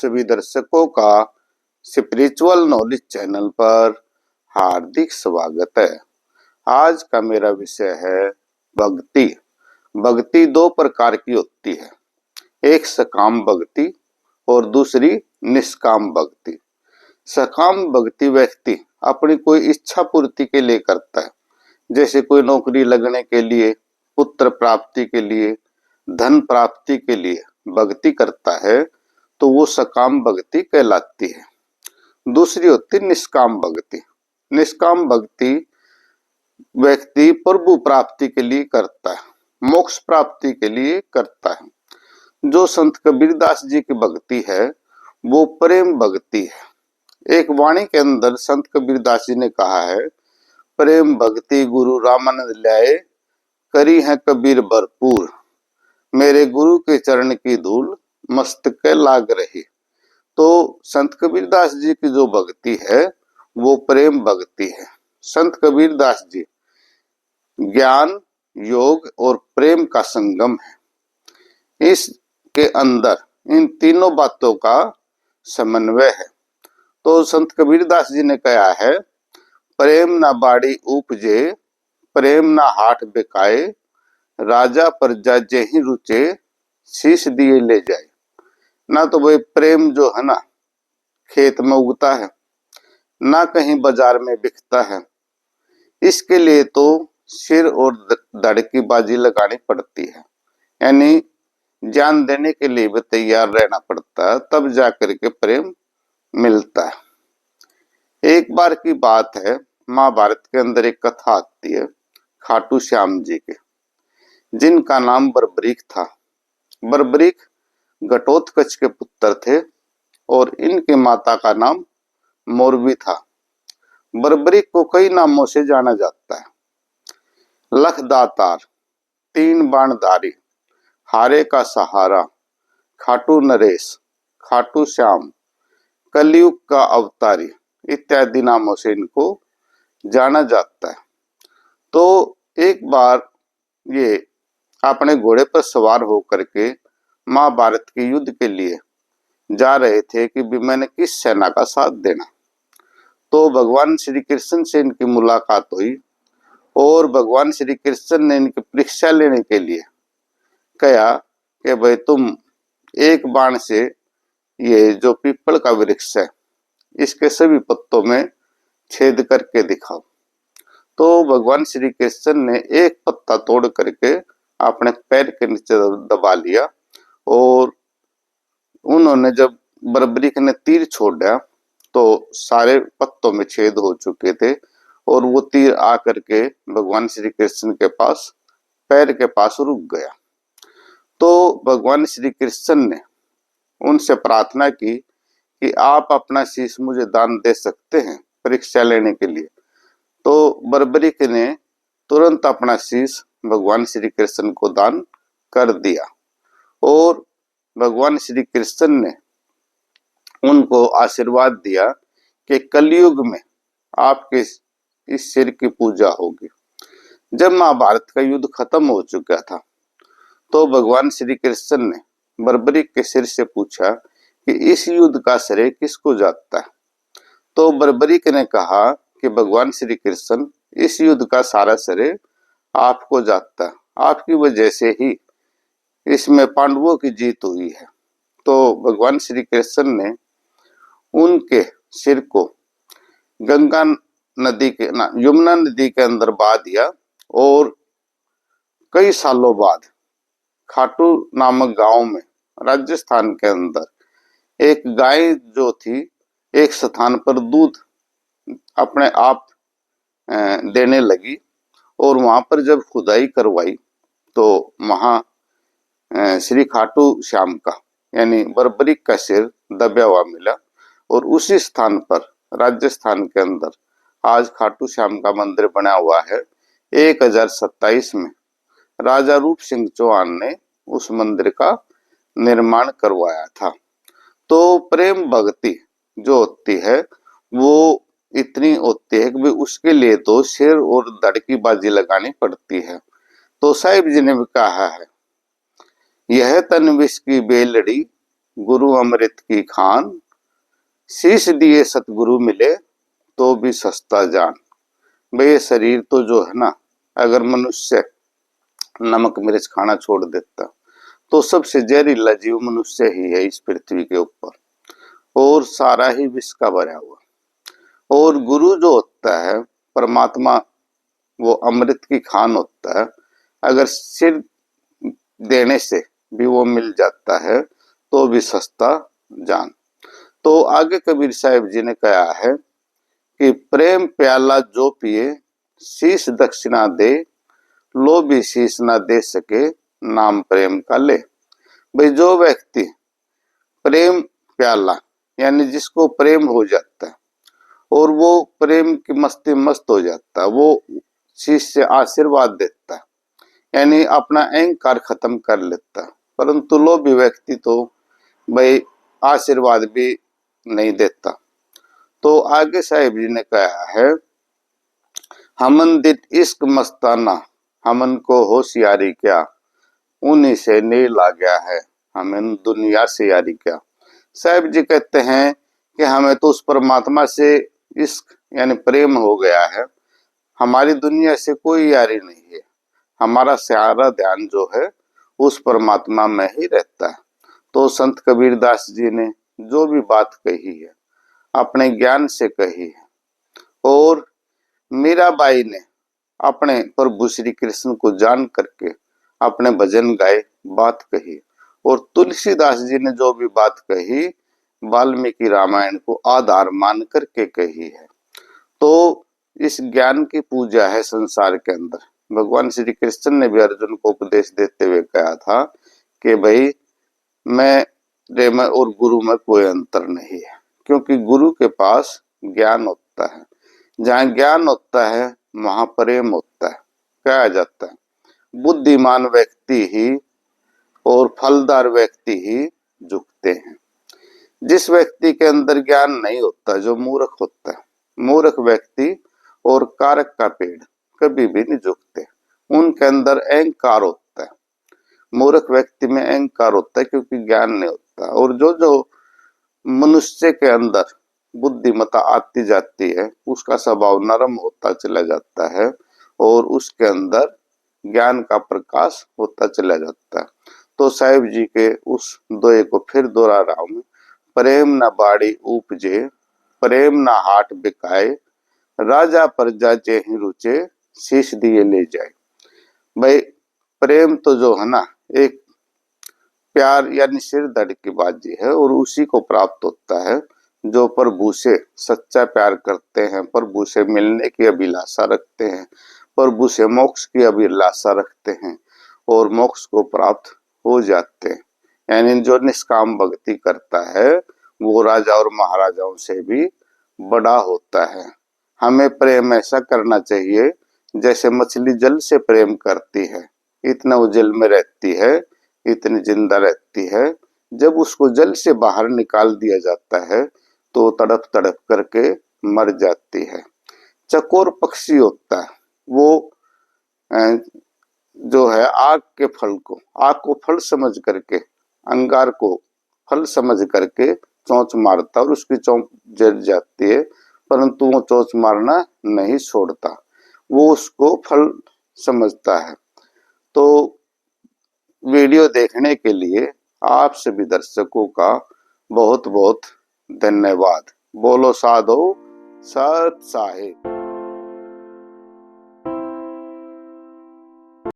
सभी दर्शकों का स्पिरिचुअल नॉलेज चैनल पर हार्दिक स्वागत है। आज का मेरा विषय है भक्ति। भक्ति दो प्रकार की होती है, एक सकाम भक्ति और दूसरी निष्काम भक्ति। सकाम भक्ति व्यक्ति अपनी कोई इच्छा पूर्ति के लिए करता है, जैसे कोई नौकरी लगने के लिए, पुत्र प्राप्ति के लिए, धन प्राप्ति के लिए भक्ति करता है, तो वो सकाम भक्ति कहलाती है। दूसरी होती निष्काम भक्ति। निष्काम भक्ति व्यक्ति प्रभु प्राप्ति के लिए करता है, मोक्ष प्राप्ति के लिए करता है। जो संत कबीरदास जी की भक्ति है वो प्रेम भक्ति है। एक वाणी के अंदर संत कबीरदास जी ने कहा है, प्रेम भक्ति गुरु रामानंद ल्याए, करी है कबीर भरपूर, मेरे गुरु के चरण की धूल मस्तक लाग रही। तो संत कबीरदास जी की जो भक्ति है वो प्रेम भक्ति है। संत कबीरदास जी ज्ञान, योग और प्रेम का संगम है। इसके अंदर इन तीनों बातों का समन्वय है। तो संत कबीरदास जी ने कहा है, प्रेम ना बाड़ी उपजे, प्रेम ना हाट बिकाए, राजा प्रजा जेहि रुचे, शीश दिए ले जाए। ना तो भाई प्रेम जो है ना खेत में उगता है, ना कहीं बाजार में बिकता है। इसके लिए तो सिर और धड़ की बाजी लगानी पड़ती है, यानी जान देने के लिए भी तैयार रहना पड़ता है, तब जाकर के प्रेम मिलता है। एक बार की बात है, महाभारत के अंदर एक कथा आती है खाटू श्याम जी के, जिनका नाम बर्बरीक था। बर्बरीक घटोत्कच के पुत्र थे और इनके माता का नाम मोरवी था। बर्बरीक को कई नामों से जाना जाता है, लखदातार, तीन बाणधारी, हारे का सहारा, खाटू नरेश, खाटू श्याम, कलयुग का अवतारी इत्यादि नामों से इनको जाना जाता है। तो एक बार ये अपने घोड़े पर सवार होकर के महाभारत के युद्ध के लिए जा रहे थे कि भी मैंने किस सेना का साथ देना। तो भगवान श्री कृष्ण से इनकी मुलाकात हुई और भगवान श्री कृष्ण ने इनकी परीक्षा लेने के लिए कहा कि भाई तुम एक बाण से ये जो पीपल का वृक्ष है इसके सभी पत्तों में छेद करके दिखाओ। तो भगवान श्री कृष्ण ने एक पत्ता तोड़ करके अपने पैर के नीचे दबा लिया और उन्होंने जब बर्बरीक ने तीर छोड़ा तो सारे पत्तों में छेद हो चुके थे और वो तीर आकर के भगवान श्री कृष्ण के पास पैर के पास रुक गया। तो भगवान श्री कृष्ण ने उनसे प्रार्थना की कि आप अपना शीश मुझे दान दे सकते हैं परीक्षा लेने के लिए। तो बर्बरीक ने तुरंत अपना शीश भगवान श्री कृष्ण को दान कर दिया और भगवान श्री कृष्ण ने उनको आशीर्वाद दिया कि कलयुग में आपके इस सिर की पूजा होगी। जब महाभारत का युद्ध खत्म हो चुका था तो भगवान श्री कृष्ण ने बर्बरीक के सिर से पूछा कि इस युद्ध का श्रेय किसको जाता है। तो बर्बरीक ने कहा कि भगवान श्री कृष्ण इस युद्ध का सारा श्रेय आपको जाता है, आपकी वजह से ही इसमें पांडवों की जीत हुई है। तो भगवान श्री कृष्ण ने उनके सिर को गंगा नदी के यमुना नदी के अंदर बहा दिया और कई सालों बाद खाटू नामक गांव में राजस्थान के अंदर एक गाय जो थी एक स्थान पर दूध अपने आप देने लगी और वहां पर जब खुदाई करवाई तो वहां श्री खाटू श्याम का यानी बर्बरीक का सिर दबा हुआ मिला और उसी स्थान पर राजस्थान के अंदर आज खाटू श्याम का मंदिर बना हुआ है। 1027 में राजा रूप सिंह चौहान ने उस मंदिर का निर्माण करवाया था। तो प्रेम भक्ति जो होती है वो इतनी होती है कि उसके लिए तो सिर और धड़ की बाजी लगानी पड़ती है। तो साहिब जी ने भी कहा है, यह तन विष की बेलड़ी, गुरु अमृत की खान, शीश दिए सतगुरु मिले तो भी सस्ता जान। भाई ये शरीर तो जो है ना, अगर मनुष्य नमक मिर्च खाना छोड़ देता तो सबसे जहरीला जीव मनुष्य ही है इस पृथ्वी के ऊपर, और सारा ही विष का भरा हुआ। और गुरु जो होता है परमात्मा, वो अमृत की खान होता है। अगर सिर देने से भी वो मिल जाता है तो भी सस्ता जान। तो आगे कबीर साहिब जी ने कहा है कि प्रेम प्याला जो पिए, शीश दक्षिणा दे, लो भी शीश ना दे सके, नाम प्रेम का ले। भाई जो व्यक्ति प्रेम प्याला यानी जिसको प्रेम हो जाता है और वो प्रेम की मस्ती मस्त हो जाता है, वो शीश से आशीर्वाद देता है, यानी अपना अहंकार खत्म कर लेता है। परंतु लोभी व्यक्ति तो भाई आशीर्वाद भी नहीं देता। तो आगे साहिब जी ने कहा है, हमन दित इश्क मस्ताना, हमन को होशियारी क्या, उन्हीं से नहीं ला गया है हमें दुनिया से यारी क्या। साहिब जी कहते हैं कि हमें तो उस परमात्मा से इश्क यानी प्रेम हो गया है, हमारी दुनिया से कोई यारी नहीं है। हमारा सारा ध्यान जो है उस परमात्मा में ही रहता है। तो संत कबीरदास जी ने जो भी बात कही है अपने ज्ञान से कही है, और मीराबाई ने अपने प्रभु श्री कृष्ण को जान करके अपने भजन गाए बात कही, और तुलसीदास जी ने जो भी बात कही वाल्मीकि रामायण को आधार मान करके कही है। तो इस ज्ञान की पूजा है संसार के अंदर। भगवान श्री कृष्ण ने भी अर्जुन को उपदेश देते हुए कहा था कि भाई मेरे में और गुरु में कोई अंतर नहीं है, क्योंकि गुरु के पास ज्ञान होता है। जहाँ ज्ञान होता है वहां प्रेम होता है। कहा जाता है बुद्धिमान व्यक्ति ही और फलदार व्यक्ति ही झुकते हैं। जिस व्यक्ति के अंदर ज्ञान नहीं होता, जो मूर्ख होता है, मूर्ख व्यक्ति और कारक का पेड़ कभी भी नहीं झुकते, उनके अंदर अहंकार होता है। मूर्ख व्यक्ति में अहंकार होता है क्योंकि ज्ञान नहीं होता। और जो जो मनुष्य के अंदर बुद्धिमत्ता आती जाती है उसका स्वभाव नरम होता चला जाता है और उसके अंदर ज्ञान का प्रकाश होता चला जाता है। तो साहिब जी के उस दोहे को फिर दोहरा रहा हूं, प्रेम न बाड़ी उपजे, प्रेम न हाट बिकाए, राजा प्रजा जेहि रुचे, शीश दिए ले जाए। भाई प्रेम तो जो है ना एक प्यार यानी सिर धड़ की बाजी है, और उसी को प्राप्त होता है जो प्रभु से सच्चा प्यार करते हैं, प्रभु से मिलने की अभिलाषा रखते हैं, प्रभु से मोक्ष की अभिलाषा रखते हैं और मोक्ष को प्राप्त हो जाते हैं। यानी जो निष्काम भक्ति करता है वो राजा और महाराजाओं से भी बड़ा होता है। हमें प्रेम ऐसा करना चाहिए जैसे मछली जल से प्रेम करती है, इतना वो जल में रहती है, इतनी जिंदा रहती है। जब उसको जल से बाहर निकाल दिया जाता है तो तड़प तड़प करके मर जाती है। चकोर पक्षी होता है, वो जो है आग के फल को, आग को फल समझ करके, अंगार को फल समझ करके चोंच मारता और उसकी चोंच जल जाती है, परंतु वो चोंच मारना नहीं छोड़ता, वो उसको फल समझता है। तो वीडियो देखने के लिए आप सभी दर्शकों का बहुत बहुत धन्यवाद। बोलो साधो सत साहिब।